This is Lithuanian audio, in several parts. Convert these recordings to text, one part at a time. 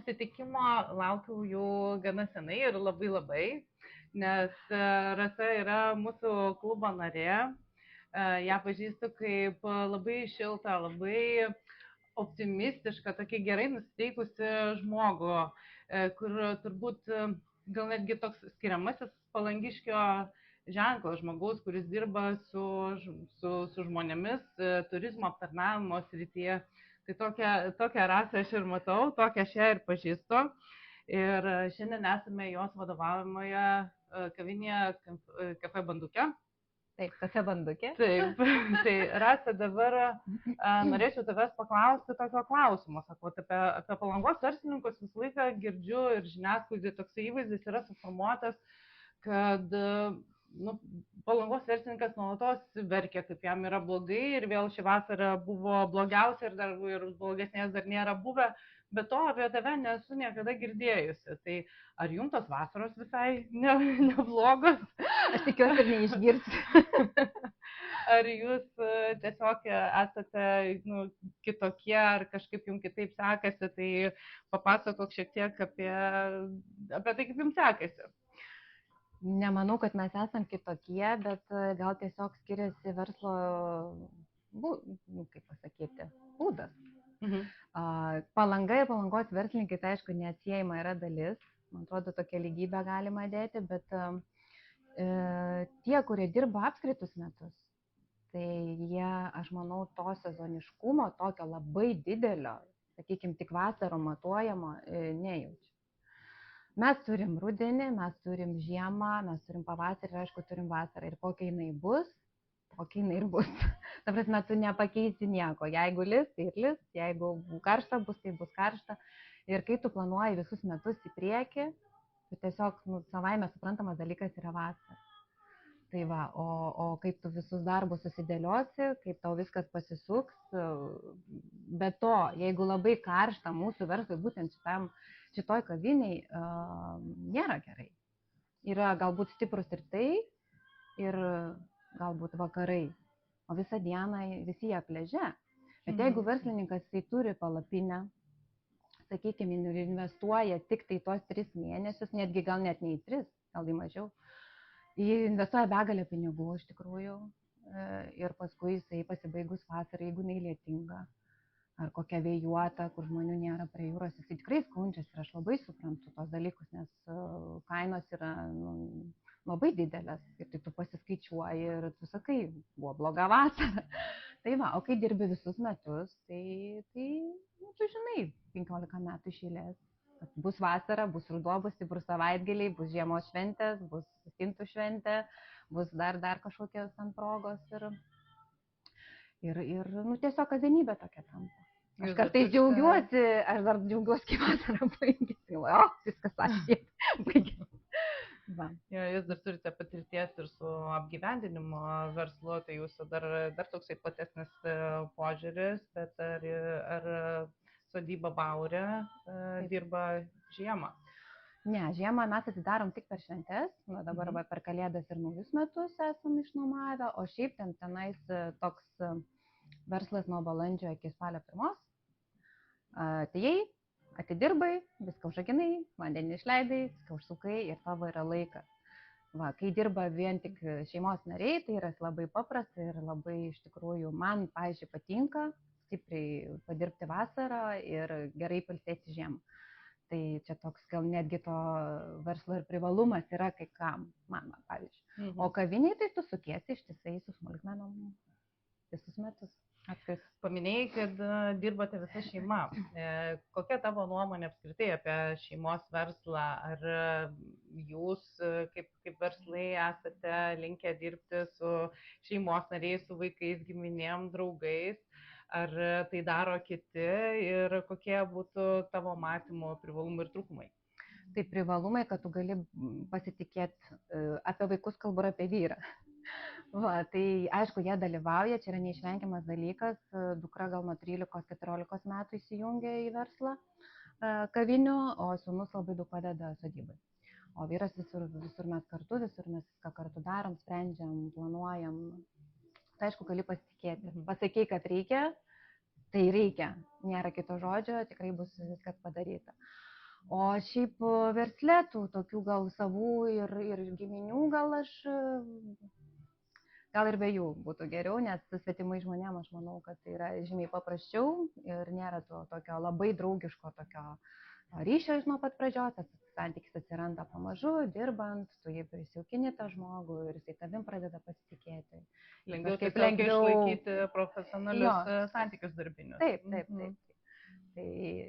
susitikimo laukiau jų gana senai ir labai, nes Rasa yra mūsų klubo narė. Ja pažįstu kaip labai šiltą, labai optimistišką, tokį gerai nusiteikusi žmogų, kur turbūt gal netgi toks skiriamasis Palangiškio ženklas žmogaus, kuris dirba su žmonėmis turizmo aptarnavimo srityje. Tai tokią Rasą aš ir matau, tokią aš ją ir pažįstu. Ir šiandien esame jos vadovaujamoje kavinėje Cafe Bandukė. Taip, Cafe Bandukė. Taip, tai Rasa, dabar norėčiau tavęs paklausti tokio klausimo. Sakau, apie Palangos verslininkus visą laiką girdžiu ir žiniasklaidai toksai įvaizdis yra suformuotas, kad Palangos verslininkas nuolatos verkia, kaip jam yra blogai ir vėl ši vasara buvo blogiausia ir blogesnės dar nėra buvę. Bet to apie tave nesu niekada girdėjusi. Tai ar jums tos vasaros visai neblogos? Aš tikiuosi ir neišgirsiu. Ar jūs tiesiog esate kitokie, ar kažkaip jums kitaip sekasi, tai papasakok šiek tiek apie tai, kaip jums sekasi. Nemanau, kad mes esam kitokie, bet gal tiesiog skiriasi verslo, kaip pasakyti, būdas. Palanga ir Palangos verslininkai, tai aišku, neatsiejama yra dalis, man atrodo, tokią lygybę galima dėti, bet tie, kurie dirba apskritus metus, tai jie, aš manau, to sezoniškumo, tokio labai didelio, sakykime, tik vasaro matuojamo, nejaučia. Mes turim rudenį, mes turim žiemą, mes turim pavasarį ir aišku turim vasarą. Ir kokia jinai bus, tokia jinai ir bus. Ta prasme, tu nepakeisi nieko. Jeigu lis, tai ir lis, jeigu karšta bus, tai bus karšta. Ir kai tu planuoji visus metus į priekį, tai tiesiog savaime suprantamas dalykas yra vasara. Tai va, o kaip tu visus darbus susidėliosi, kaip tau viskas pasisuks. Be to, jeigu labai karšta mūsų verslui, būtent šitoj kaviniai nėra gerai. Yra galbūt stiprus rytai ir galbūt vakarai, o visą dieną visi jie pliaže. Bet jeigu verslininkas tai turi palapinę, sakykime, investuoja tik tai tos 3 mėnesius, netgi gal net ne į 3, gal į mažiau, jie investuoja begalę pinigų iš tikrųjų ir paskui jisai pasibaigus vasarą, jeigu jinai lietinga ar kokia vėjuota, kur žmonių nėra prie jūros, jisai tikrai skundžiasi ir aš labai suprantu tos dalykus, nes kainos yra labai didelės ir tai tu pasiskaičiuoji ir tu sakai, buvo bloga vasara. Tai va, o kai dirbi visus metus, tai tu žinai, 15 metų iš eilės. Bus vasara, bus ruduo, bus stiprus savaitgaliai, bus žiemos šventės, bus stintų šventė, bus dar kažkokios ant progos ir tiesiog kasdienybė tokia tampa. Aš kartais džiaugiuosi, kai vasara baigėsi. Viskas ačiū, baigėsi. Jūs dar turite patirties ir su apgyvendinimo verslu, tai jūsų dar toksai platesnis požiūris, bet ar sodyba Baurė dirba žiemą? Ne, žiemą mes atidarom tik per šventes, dabar per Kalėdas ir naujus metus esam išnuomavę, o šiaip tenais toks verslas nuo balandžio iki spalio 1. Atėjai, atidirbai, viską užrakinai, vandenį išleidai, viską užsukai ir tavo yra laikas. Va, kai dirba vien tik šeimos nariai, tai yra labai paprasta ir labai iš tikrųjų man, pavyzdžiui, patinka stipriai padirbti vasarą ir gerai pailsėti žiemą. Tai čia toks gal netgi to verslo ir privalumas yra kai kam, man, pavyzdžiui. O kaviniai tai tu sukiesi ištisai su smulkmenom visus metus. Paminėjai, kad dirbate visa šeima. Kokia tavo nuomonė apskritai apie šeimos verslą? Ar jūs kaip verslai esate linkę dirbti su šeimos nariais, su vaikais, giminėm, draugais? Ar tai daro kiti ir kokie būtų tavo matymo privalumai ir trūkumai? Tai privalumai, kad tu gali pasitikėti, apie vaikus kalbu ir apie vyrą. Va, tai aišku, jie dalyvauja, čia yra neišvengiamas dalykas, dukra gal nuo 13-14 metų įsijungia į verslą kavinių, o sūnus labai daug padeda sodybai. O vyras visur mes kartu, visur mes viską kartu darom, sprendžiam, planuojam. Tai aišku, gali pasitikėti. Pasakai, kad reikia, tai reikia. Nėra kito žodžio, tikrai bus viskas padaryta. O šiaip versle tų tokių gal savų ir giminių gal aš, gal ir be jų būtų geriau, nes su svetimais žmonėm aš manau, kad tai yra žymiai paprasčiau ir nėra to tokio labai draugiško tokio ryšio iš nuo pat pradžios, tas santykis atsiranda pamažu, dirbant, tu jį prisijaukini tą žmogų ir jisai tavim pradeda pasitikėti. Lengviau Kažkaip tiesiog lengviau išlaikyti jo, profesionalius santykius darbinius. taip, taip, taip. Tai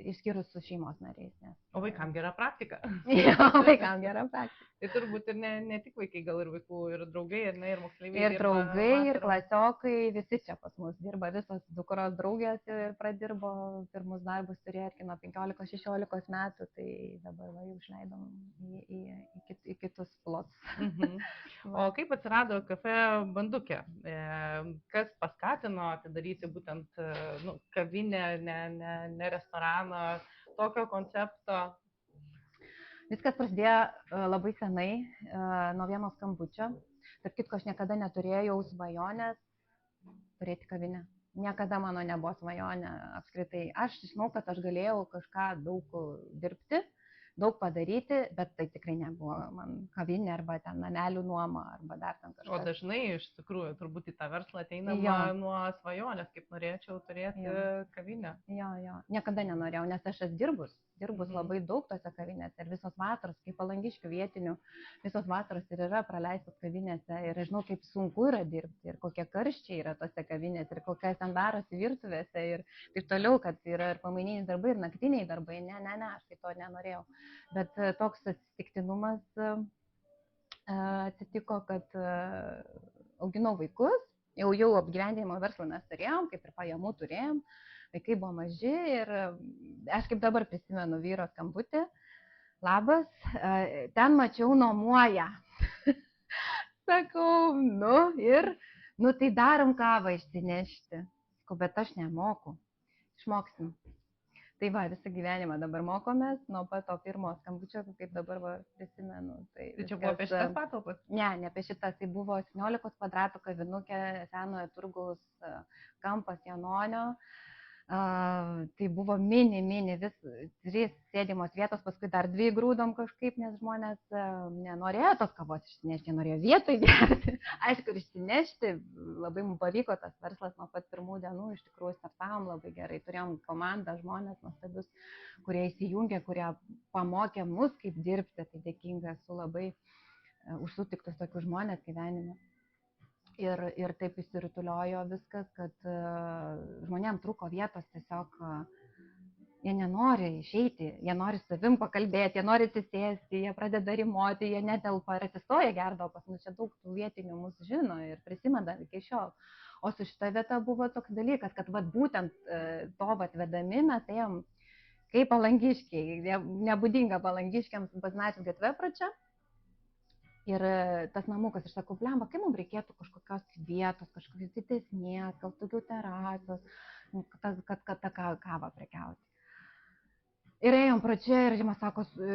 išskyrus su šeimos nariais. Nes... O vaikam gera praktika. Jo, vaikam gera praktika. Tai turbūt ir ne tik vaikai, gal ir vaikų, ir draugai, ir moksleiviai. Ir draugai, ir klasiokai, visi čia pas mus dirba, visos dukros draugės ir pradirbo pirmus darbus turėti nuo 15-16 metų, tai dabar va, jau išleidom į kitus plotus. O kaip atsirado kafe Bandukė? Kas paskatino atidaryti būtent kavinę, ne restoraną, tokio koncepto? Viskas prasidėjo labai senai, nuo vieno skambučio. Tarp kitko, aš niekada neturėjau svajonės turėti kavinę. Niekada mano nebuvo svajonė apskritai. Aš žinau, kad aš galėjau kažką daug dirbti, daug padaryti, bet tai tikrai nebuvo man kavinė arba ten namelių nuoma arba dar ten kažkas. O dažnai iš tikrųjų turbūt į tą verslą ateina nuo svajonės, kaip norėčiau turėti kavinę. Jo, niekada nenorėjau, nes aš esu dirbus labai daug tose kavinėse ir visos vasaros, kaip palangiškių vietinių, visos vasaros ir yra praleistos kavinėse ir žinau, kaip sunku yra dirbti ir kokie karščiai yra tose kavinėse ir kokias ten darosi virtuvėse ir taip toliau, kad yra ir pamaininiai darbai, ir naktiniai darbai, ne, aš tai to nenorėjau. Bet toks atsitiktinumas atsitiko, kad auginau vaikus, jau apgyvendinimo verslą mes turėjom, kaip ir pajamų turėjom. Vaikai buvo maži ir aš kaip dabar prisimenu vyro skambutį. Labas, ten mačiau nuomoja. Sakau, tai darom kavą išsinešti. Sakau, bet aš nemoku. Išmoksim. Tai va, visą gyvenimą dabar mokomės, nuo pat to pirmo skambučio, kaip dabar prisimenu. Tai čia buvo apie šitas patalpas? Ne apie šitas, tai buvo 17 kvadratų kavinukė, senojo turgaus kampas Janonio. Tai buvo mini, vis 3 sėdimos vietos, paskui dar 2 grūdom kažkaip, nes žmonės nenorėjo tos kavos išsinešti, jie norėjo vietoj gerti. Aišku, ir išsinešti, labai mums pavyko tas verslas nuo pat pirmų dienų, iš tikrųjų startavom labai gerai, turėjom komandą, žmonės nuostabius, kurie įsijungė, kurie pamokė mus, kaip dirbti, tai dėkinga esu labai už sutiktus tokius žmonės gyvenime. Ir taip įsirutuliojo viskas, kad žmonėm trūko vietos, tiesiog jie nenori išeiti, jie nori savim pakalbėti, jie nori atsisėsti, jie pradeda rimoti, jie netelpa ir atsistoja gerdavo pas mus, čia daug tų vietinių mūsų žino ir prisimena iki šiol. O su šita vieta buvo toks dalykas, kad vat, būtent to vedami mes ėjom kaip palangiškiai, nebūdinga palangiškiams Basanavičiaus gatve pradžia. Ir tas namukas, aš sakau, blemba, kaip mums reikėtų kažkokios vietos, kažkokios didesnės, gal daugiau terasos, kad tą kavą prekiauti. Ir ėjom pradžia ir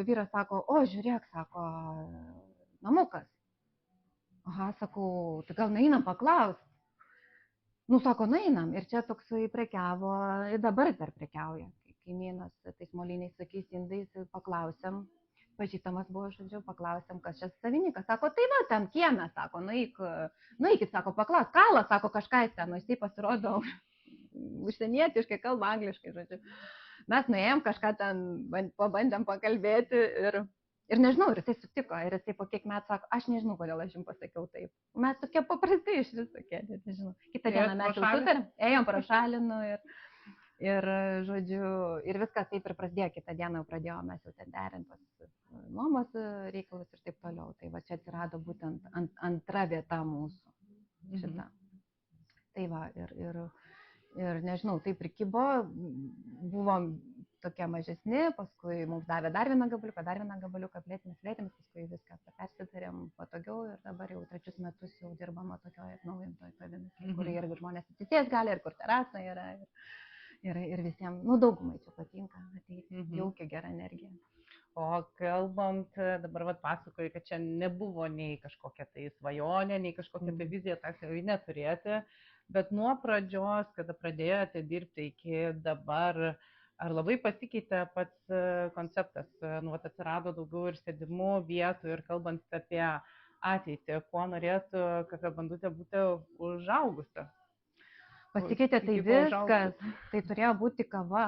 vyras sako, o žiūrėk, sako, namukas. Aha, sakau, tai gal nueinam paklausti. Sako, nueinam. Ir čia toksai prekiavo, ir dabar dar prekiauja. Kaimynas, tais moliniais, sakys, indais, paklausėm. Pažįstamas buvo, žodžiu, paklausėm, kas čia savininkas. Sako, tai va, ten kieme, sako, nueikit, sako, paklaus, kalas, sako, kažką ten, jisai pasirodo užsienietiškai, kalba angliškai, žodžiu. Mes nuėjom, kažką ten pabandėm pakalbėti ir nežinau, ir jisai sutiko, ir jisai po kiek metų sako, aš nežinau, kodėl aš jums pasakiau taip. Mes tokie paprasti iš vis tokie, nežinau. Kitą dieną mes jau sutarėm, ėjom prašalinu ir, žodžiu, ir viskas taip ir prasidėjo, kitą dieną jau pradėjome mes jau ten derinti nuomos reikalus ir taip toliau. Tai va čia atsirado būtent antra vieta mūsų šita. Tai va, ir nežinau, taip prikibo, buvom tokie mažesni, paskui mums davė dar vieną gabaliuką, plėtėmės, paskui viską persitarėm patogiau ir dabar jau 3 metus jau dirbama tokioje atnaujintoje kavinėje, kur ir žmonės atsisės gali, ir kur terasa yra. Ir visiems, daugumai čia patinka ateiti, jaukia gera energija. O kalbant, dabar pasakoju, kad čia nebuvo nei kažkokia tai svajonė, nei kažkokia tai vizija tą kavinę turėti, bet nuo pradžios, kada pradėjote dirbti iki dabar, Ar labai pasikeitė pats konceptas, nu, vat atsirado daugiau ir sėdimų vietų ir kalbant apie ateitį, kuo norėtų Cafe Bandutė būti užaugusi? Pasikeitė tai Iki ko užaugti? viskas, tai turėjo būti kava,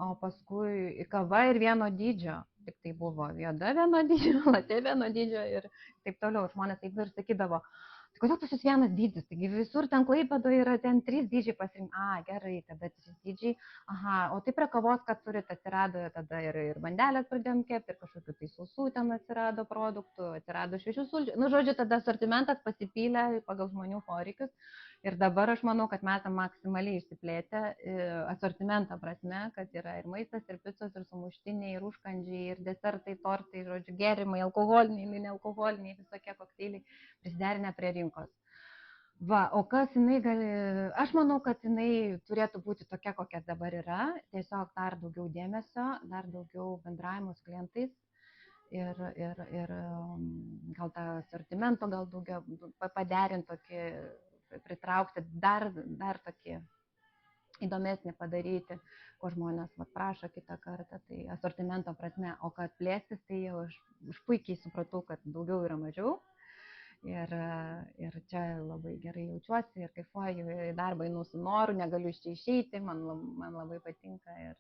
o paskui kava ir vieno dydžio. Tik tai buvo juoda vieno dydžio, latė vieno dydžio ir taip toliau. Žmonės taip ir sakydavo, tai kodėl pas jūs vienas dydis, taigi visur ten Klaipėdoje yra ten 3 dydžiai pasirinkti. Gerai, tada 3 dydžiai. Aha, o tai prie kavos, kad turite, atsirado tada ir bandelės pradėjom kepti, ir kažkokių tai sausų ten atsirado produktų, atsirado šviežių sulčių. Nu, žodžiu, tada asortimentas pasipylė pagal žmonių poreikius. Ir dabar aš manau, kad mes esame maksimaliai išsiplėtę asortimento prasme, kad yra ir maistas, ir picos, ir sumuštiniai, ir užkandžiai, ir desertai, tortai, žodžiu, gėrimai, alkoholiniai, nealkoholiniai, visokie kokteiliai prisiderinę prie rinkos. Va, o kas jinai gali, aš manau, kad jinai turėtų būti tokia, kokia dabar yra, tiesiog dar daugiau dėmesio, dar daugiau bendravimo su klientais. Ir gal tą asortimento, gal daugiau paderinti tokį, pritraukti dar tokį įdomesnį padaryti, ko žmonės prašo kitą kartą, tai asortimento prasme, o kad plėstis, tai jau aš puikiai supratau, kad daugiau yra mažiau. Ir čia labai gerai jaučiuosi ir kaifuoju, į darbą einu su noru, negaliu iš čia išeiti, man labai patinka ir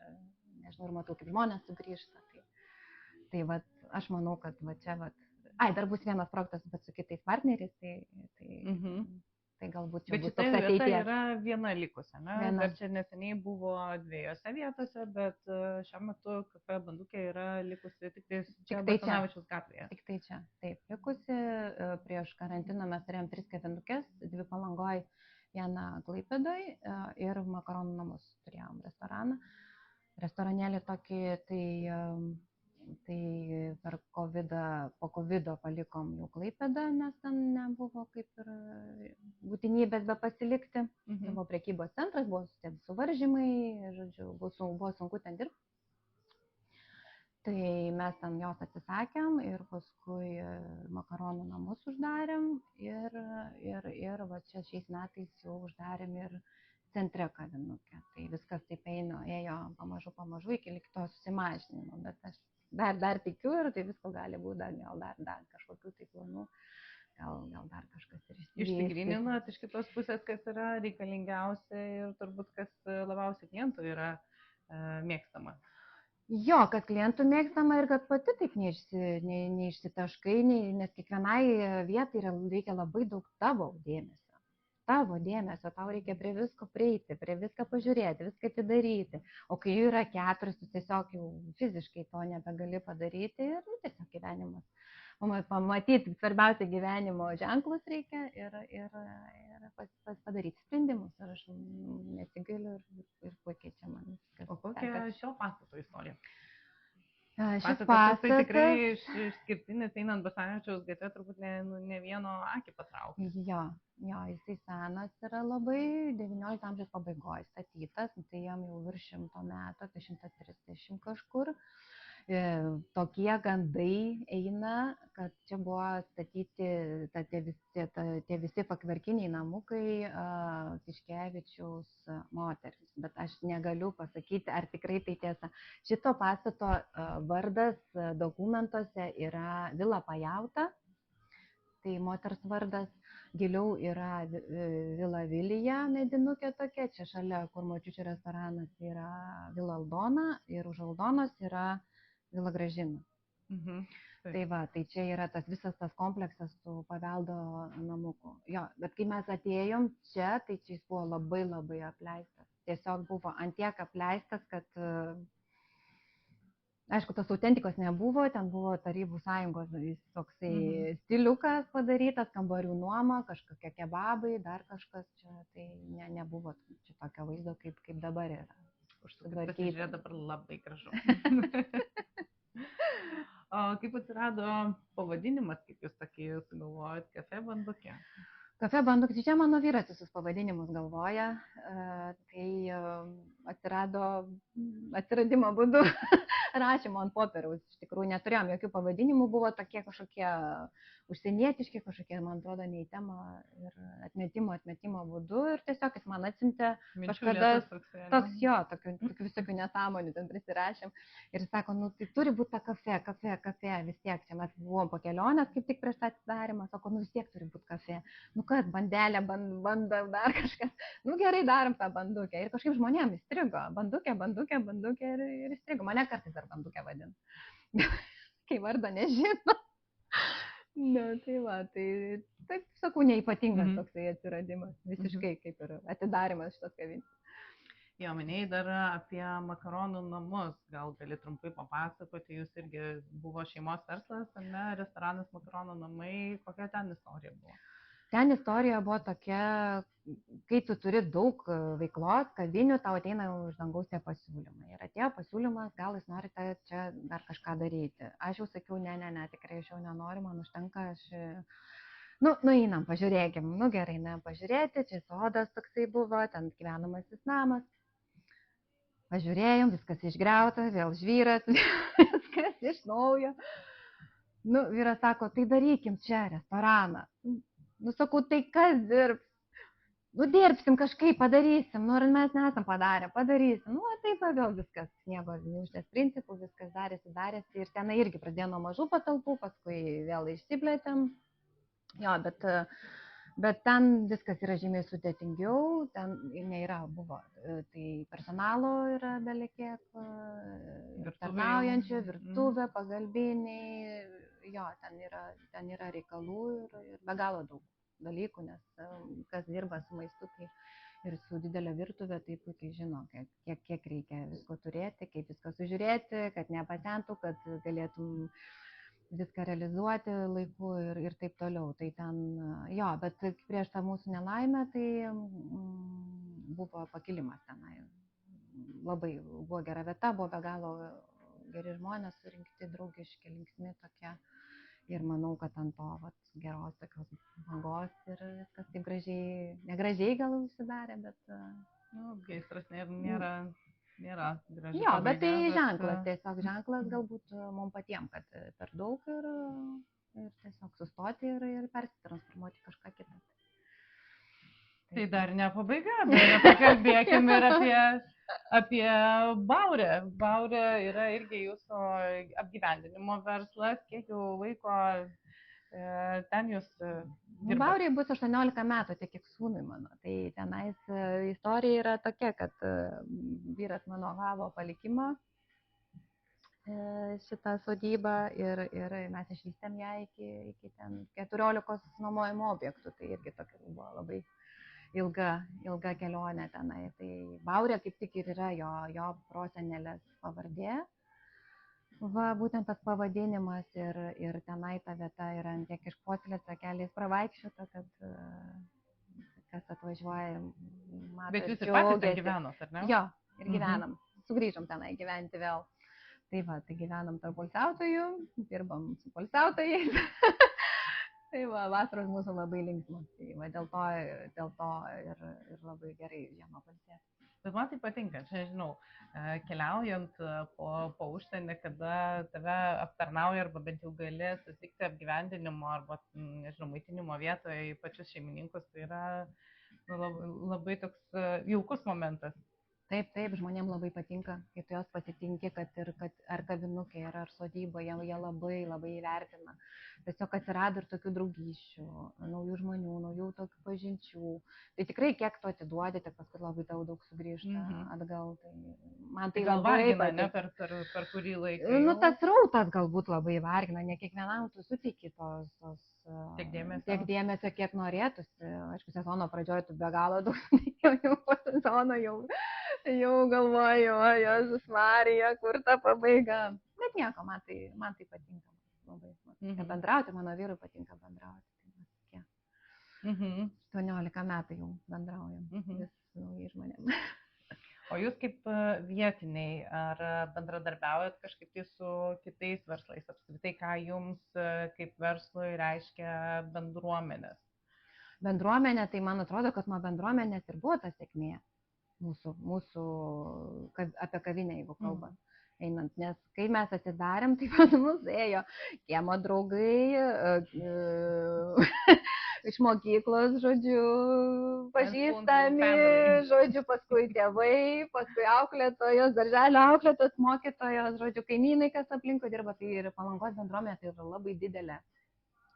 nežinau, ir matau, kaip žmonės sugrįžta. Tai vat, aš manau, kad va čia, dar bus vienas projektas, bet su kitais partneriais, tai galbūt čia bus toks ateities. Bet šita yra viena likusi, ne? Viena. Dar čia neseniai buvo 2 vietose, bet šiuo metu Cafe Bandukė yra likusi tik tai Basanavičiaus gatvėje. Tik tai čia, taip, likusi. Prieš karantiną mes turėjom 3 kavinukės, 2 Palangoj, 1 Klaipėdoj ir makaronų namus turėjom restoraną. Restoranėlį tokį, tai per po covido palikom jau Klaipėdą, nes ten nebuvo kaip ir būtinybės be pasilikti. Buvo prekybos centras, buvo suvaržymai, žodžiu, buvo sunku ten dirbti. Tai mes ten jos atsisakėm ir paskui makaronų namus uždarėm ir va čia šiais metais jau uždarėm ir centre kavinukę. Tai viskas taip ėjo pamažu iki to susimažinimo, bet aš dar tikiu ir tai visko gali būti, gal dar kažkokių tai planų, gal dar kažkas ir išsigryninat iš kitos pusės, kas yra reikalingiausia ir turbūt kas labiausiai klientų yra mėgstama. Jo, kad klientų mėgstama ir kad pati taip neišsitaškai, nes kiekvienai vietai reikia labai daug tavo dėmesio. Tau reikia prie visko prieiti, prie viską pažiūrėti, viską atidaryti. O kai jų yra 4, tu tiesiog jau fiziškai to nebegali padaryti ir tiesiog gyvenimas. Pamatyti svarbiausia gyvenimo ženklus reikia ir padaryti sprendimus. Ir aš nesigailiu ir puikiai čia man viskas. O kokia šio pastato istorija? Šis pastatas tai tikrai išskirtinis, einant Basanavičiaus gatve, turbūt ne vieno akį patraukti. Jo, jisai senas yra labai, 19 amžiaus pabaigoje statytas, tai jam jau virš 100 metų, apie 130 kažkur. Tokie gandai eina, kad čia buvo statyti tie visi fakverkiniai namukai Tiškevičiaus moteris, bet aš negaliu pasakyti, ar tikrai tai tiesa. Šito pastato vardas dokumentuose yra Vila Pajauta, tai moters vardas, giliau yra Vila Vilija, medinukė tokia, čia šalia, kur močiučių restoranas, yra Vila Aldona ir už Aldonos yra Vila Gražina. Tai čia yra visas tas kompleksas su paveldo namuku. Jo, bet kai mes atėjom čia, tai čia jis buvo labai labai apleistas. Tiesiog buvo antiek apleistas, kad, aišku, tos autentikos nebuvo, ten buvo Tarybų sąjungos toksai stiliukas padarytas, kambarių nuoma, kažkokie kebabai, dar kažkas čia, tai nebuvo čia tokio vaizdo, kaip dabar yra. Užsitvarkyti. Tai dabar labai gražu. O kaip atsirado pavadinimas, kaip jūs sakė, sugalvojot, Cafe Bandukė? Kafe banduk, čia mano vyras visus pavadinimus galvoja, tai atsiradimo būdu rašymo ant popieriaus. Iš tikrųjų neturėjom jokių pavadinimų, buvo tokie kažkokie užsienietiški, kažkokie, man atrodo, ne į temą ir atmetimo būdu. Ir tiesiog jis man atsiuntė kažkada toks jo, tokių visokių nesąmonių ten prisirašėm. Ir jis sako, nu tai turi būti ta kafe, vis tiek. Čia mes buvom po kelionės, kaip tik prieš tą atsidarimą, sako, nu vis tiek turi būti kafe. Nu kas, bandelė, banda, dar kažkas. Nu gerai, darom tą bandukę. Ir kažkaip žmonėms įstrigo. Bandukė ir įstrigo. Mane kartais dar bandukė vadina. Kai vardo nežino. Na, tai va, tai taip sakau, neipatingas toksai atsiradimas. Visiškai kaip ir atidarimas šitos kavinės. Jo, minėjai dar apie makaronų namus. Gal gali trumpai papasakoti, jūs irgi buvo šeimos verslas, ne, restoranas makaronų namai. Kokia ten istorija buvo? Ten istorija buvo tokia, kai tu turi daug veiklos, kavinių, tau ateina už dangaus tie pasiūlymai. Ir atėjo pasiūlymas, gal jūs norite čia dar kažką daryti. Aš jau sakiau, ne, tikrai aš jau nenoriu, man užtenka, einam, pažiūrėkim. Nu gerai, pažiūrėti, čia sodas toksai buvo, ten gyvenamasis namas. Pažiūrėjom, viskas išgriauta, vėl žvyras, viskas iš naujo. Nu, vyras sako, tai darykim čia restoraną. Nu, sakau, tai kas dirbs? Nu, dirbsim kažkaip, padarysim. Nu, ar mes nesam padarę, padarysim. Nu, taip, vėl viskas, sniego gniūžtės principų, viskas darėsi. Ir ten irgi pradėjo nuo mažų patalpų, paskui vėl išsiplėtėm. Jo, bet ten viskas yra žymiai sudėtingiau, ten nėra buvo. Tai personalo yra belekiek, tarnaujančių, virtuvė, pagalbiniai. Jo, ten yra reikalų ir be galo daug dalykų, nes kas dirba su maistu tai ir su didelė virtuvė, tai puikiai žino, kiek reikia visko turėti, kaip viską sužiūrėti, kad nepasentų, kad galėtum viską realizuoti laiku ir taip toliau. Tai ten, jo, bet prieš tą mūsų nelaimę, tai buvo pakilimas tenai. Labai buvo gera vieta, buvo be galo geri žmonės surinkti, draugiški, linksmi tokie. Ir manau, kad ant to geros tokios bangos ir viskas taip gražiai, negražiai gal užsidarė, bet... Gaisras nėra gražiai. Jo, bet tai ženklas, tiesiog ženklas galbūt mums patiems, kad per daug ir tiesiog sustoti ir persitransformuoti kažką kitą. Tai dar ne pabaiga, dar pakalbėkime ir apie Baurę. Baurė yra irgi jūsų apgyvendinimo verslas. Kiek jau laiko ten jūs dirbate? Baurė bus 18 metų, tiek kiek sūnui mano. Tai tenais istorija yra tokia, kad vyras mano gavo palikimą šitą sodybą ir mes išvystėm ją iki ten 14 nuomojimo objektų. Tai irgi tokia buvo labai ilga kelionė tenai. Tai Baurė kaip tik ir yra jo prosenelės pavardė. Va, būtent tas pavadinimas ir tenai ta vieta yra tiek išpuoselėta, keliais pravaikščiota, kad kas atvažiuoja ir mato. Bet jūs ir patys ten gyvenot, ar ne? Jo, ir gyvenam. Sugrįžom tenai gyventi vėl. Tai va, tai gyvenam tarp poilsiautojų, dirbam su poilsiautojais. Tai va, vasaros mūsų labai linksmos, tai va, dėl to ir labai gerai žiemą pailsėti. Bet man tai patinka, čia žinau, keliaujant po užsienį, kada tave aptarnauja arba bent jau gali susitikti apgyvendinimo arba, nežinau, maitinimo vietoje į pačius šeimininkus, tai yra labai toks jaukus momentas. Taip, žmonėms labai patinka, kai tu jos pasitinki, kad ar kavinukė, ar sodyba, jie labai įvertina. Tiesiog atsirado ir tokių draugysčių, naujų žmonių, naujų tokių pažinčių. Tai tikrai kiek tu atiduodi, tai paskui labai daug sugrįžta atgal. Tai man tai gal labai vargina, ne, per kurį laiką. Nu, tas rautas galbūt labai vargina, ne kiekvienam tu suteiki tiek dėmesio, kiek norėtųsi. Aišku, sezono pradžioje tu be galo daug, jau po sezono jau galvoju, o Jėzus Marija, kur ta pabaiga. Bet nieko, man tai patinka. Labai smagu bendrauti, mano vyrui patinka bendrauti. 18 metų jau bendraujam vis naujai žmonėm. O jūs kaip vietiniai, ar bendradarbiaujat kažkaip tai su kitais verslais? Apskritai, ką jums kaip verslui reiškia bendruomenės? bendruomenė, tai man atrodo, kad nuo bendruomenės ir buvo ta sėkmė mūsų apie kavinę, jeigu kalbant. Einant, nes kai mes atidarėm, tai pas mus ėjo kiemo draugai, iš mokyklos, žodžiu, pažįstami, žodžiu, paskui tėvai, paskui auklėtojos, darželio auklėtojos, mokytojos, žodžiu, kaimynai, kas aplinkui dirba, tai ir Palangos bendruomenė tai yra labai didelė.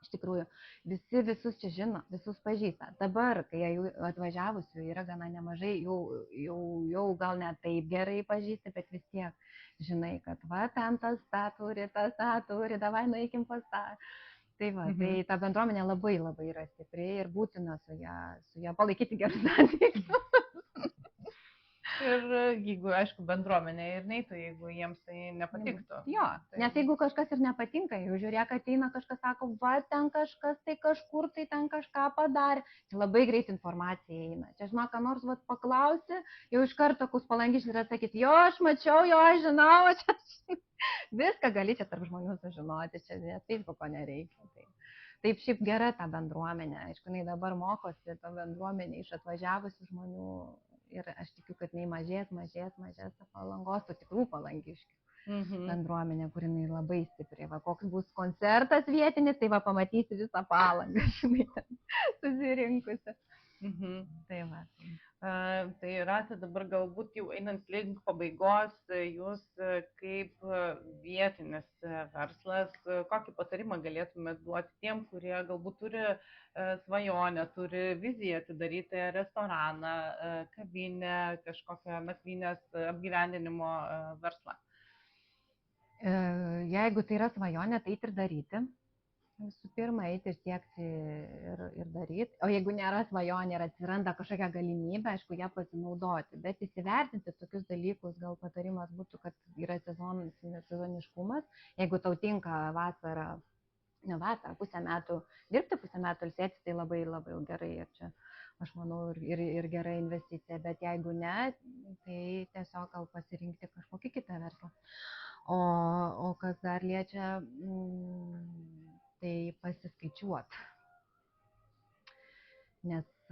Iš tikrųjų, visi visus čia žino, visus pažįsta. Dabar, kai jų atvažiavusių yra gana nemažai, jau gal net taip gerai pažįsti, bet vis tiek žinai, kad va, ten tas tą turi, davai nueikim pas tą. Tai va, tai ta bendruomenė labai labai yra stipri ir būtina su ją palaikyti gerus santykius. Ir jeigu, aišku, bendruomenė ir neitų, jeigu jiems tai nepatiktų. Jo, nes jeigu kažkas ir nepatinka, jau žiūrėk, ateina kažkas, sako, va, ten kažkas, tai kažkur, tai ten kažką padarė. Čia labai greit informacija eina. Čia, žinok, ką nors vat, paklausi, jau iš karto kus palangiš ir atsakyti, jo, aš mačiau, jo, aš žinau, čia viską gali čia tarp žmonių sužinoti, čia Facebooko nereikia. Taip šiaip gera ta bendruomenė. Aišku, jinai dabar mokosi ta bendruomenė iš atvažiavusių žmonių. Ir aš tikiu, kad jinai mažės ta Palangos, tų tikrų palangiškių bendruomenė, kur jinai labai stipri. Va, koks bus koncertas vietinis, tai va, pamatysi visą Palangą, žinai, ten susirinkusi. Tai va. Tai Rasa, dabar galbūt jau einant link pabaigos, jūs kaip vietinis verslas, kokį patarimą galėtumėt duoti tiem, kurie galbūt turi svajonę, turi viziją atidaryti restoraną, kavinę, kažkokią nakvynės apgyvendinimo verslą? Jeigu tai yra svajonė, tai ir daryti. Visų pirma, eiti ir siekti ir daryti. O jeigu nėra svajonė ir atsiranda kažkokia galimybė, aišku, ją pasinaudoti. Bet įsivertinti tokius dalykus, gal patarimas būtų, kad yra sezoniškumas. Jeigu tau tinka vasarą, pusę metų dirbti, pusę metų ilsėtis, tai labai labai gerai. Ir čia, aš manau, ir gera investicija. Bet jeigu ne, tai tiesiog gal pasirinkti kažkokį kitą verslą. O kas dar liečia... tai pasiskaičiuot, nes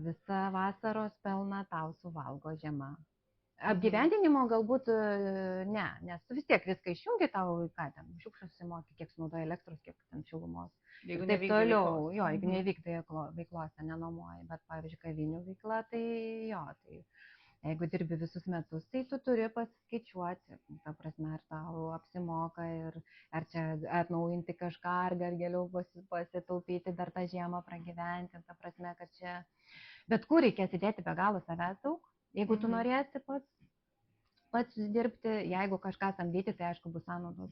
visą vasaros pelną tau suvalgo žiema. Apgyvendinimo galbūt ne, nes tu vis tiek viską išjungi, tau ką ten, šiukšlius susimoki, kiek sunaudoja elektros, kiek ten šilumos. Jeigu taip toliau, jo, jeigu nevyktai veiklos, nenuomoji, bet pavyzdžiui, kavinių veikla, tai jo, tai jeigu dirbi visus metus, tai tu turi pasiskaičiuoti, ta prasme, ar tau apsimoka ir ar čia atnaujinti kažką, ar geriau pasitaupyti dar tą žiemą pragyventi, ta prasme, kad čia, bet kur reikės įdėti be galo savęs daug, jeigu tu norėsi pats dirbti, jeigu kažką samdyti, tai aišku bus sąnaudos,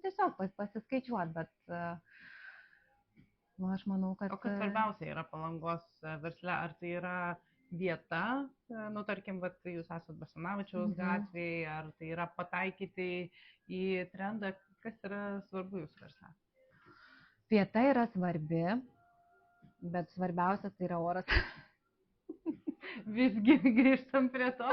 tiesiog pasiskaičiuoti, bet aš manau, kad... O kas svarbiausia yra Palangos versle, ar tai yra vieta, tarkim, jūs esate Basanavičiaus gatvėje, ar tai yra pataikyti į trendą, kas yra svarbu jūsų versle? Vieta yra svarbi, bet svarbiausias tai yra oras. Visgi grįžtam prie to.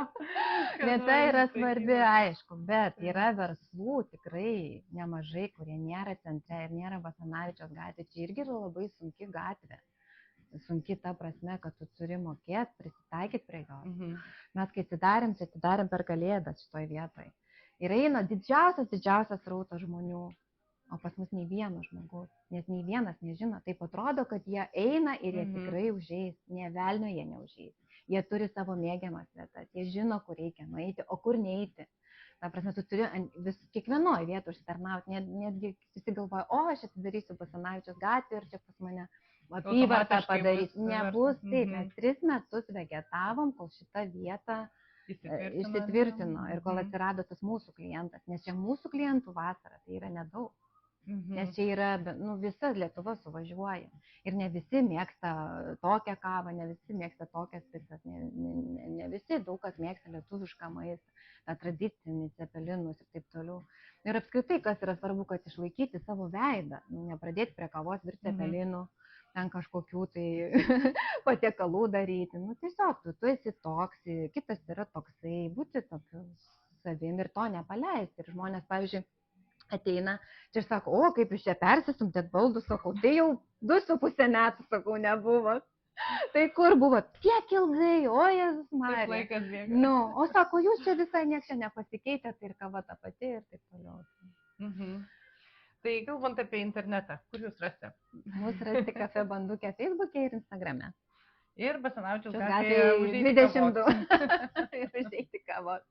Vieta yra svarbi, aišku, bet yra verslų tikrai nemažai, kurie nėra centre ir nėra Basanavičiaus gatvė. Čia irgi yra labai sunki gatvė. Sunki ta prasme, kad tu turi mokėti, prisitaikyti prie jos. Mes kai atidarėm per Kalėdas šitoj vietoj. Ir eina didžiausias rautas žmonių, o pas mus nei vieno žmogaus, nes nei vienas nežino. Taip atrodo, kad jie eina ir jie tikrai užeis, nė velnio jie neužeis. Jie turi savo mėgiamas vietas, jie žino, kur reikia nueiti, o kur neiti. Ta prasme, tu turi kiekvienoje vietoje užsitarnauti, netgi visi galvoja, o aš atidarysiu Basanavičiaus gatvę ir čia pas mane apyvartą padaryti. Nebus taip, mes 3 metus vegetavom, kol šita vieta įsitvirtino ir kol atsirado tas mūsų klientas, nes čia mūsų klientų vasara, tai yra nedaug. Nes čia yra, visa Lietuva suvažiuoja ir ne visi mėgsta tokią kavą, ne visi mėgsta tokias picas, ne visi, daug kas mėgsta lietuvišką maistą, tą tradicinį cepelinus ir taip toliau. Ir apskritai, kas yra svarbu, kad išlaikyti savo veidą, nepradėti prie kavos virti cepelinų, ten kažkokių tai patiekalų daryti. Tiesiog tu esi toks, kitas yra toksai, būti tokiu savim ir to nepaleisti. Ir žmonės, pavyzdžiui, ateina, čia aš sakau, o kaip jūs čia persistumtėt baldus, sakau, tai jau 2,5 metų, sakau, nebuvo. Tai kur buvo tiek ilgai, o Jėzus Taip Marija. laikas bėga. Nu, o sako, jūs čia visai niek čia nepasikeitėt ir kava ta pati ir taip toliau. Mhm. Tai kalbant apie internetą, kur jūs rasite? Mūsų rasti kafe bandukė Facebook'e ir Instagram'e. Ir Basanavičiaus Čia gatvėje gatvėje užeiti kavos. 22. Ir užeiti kavos.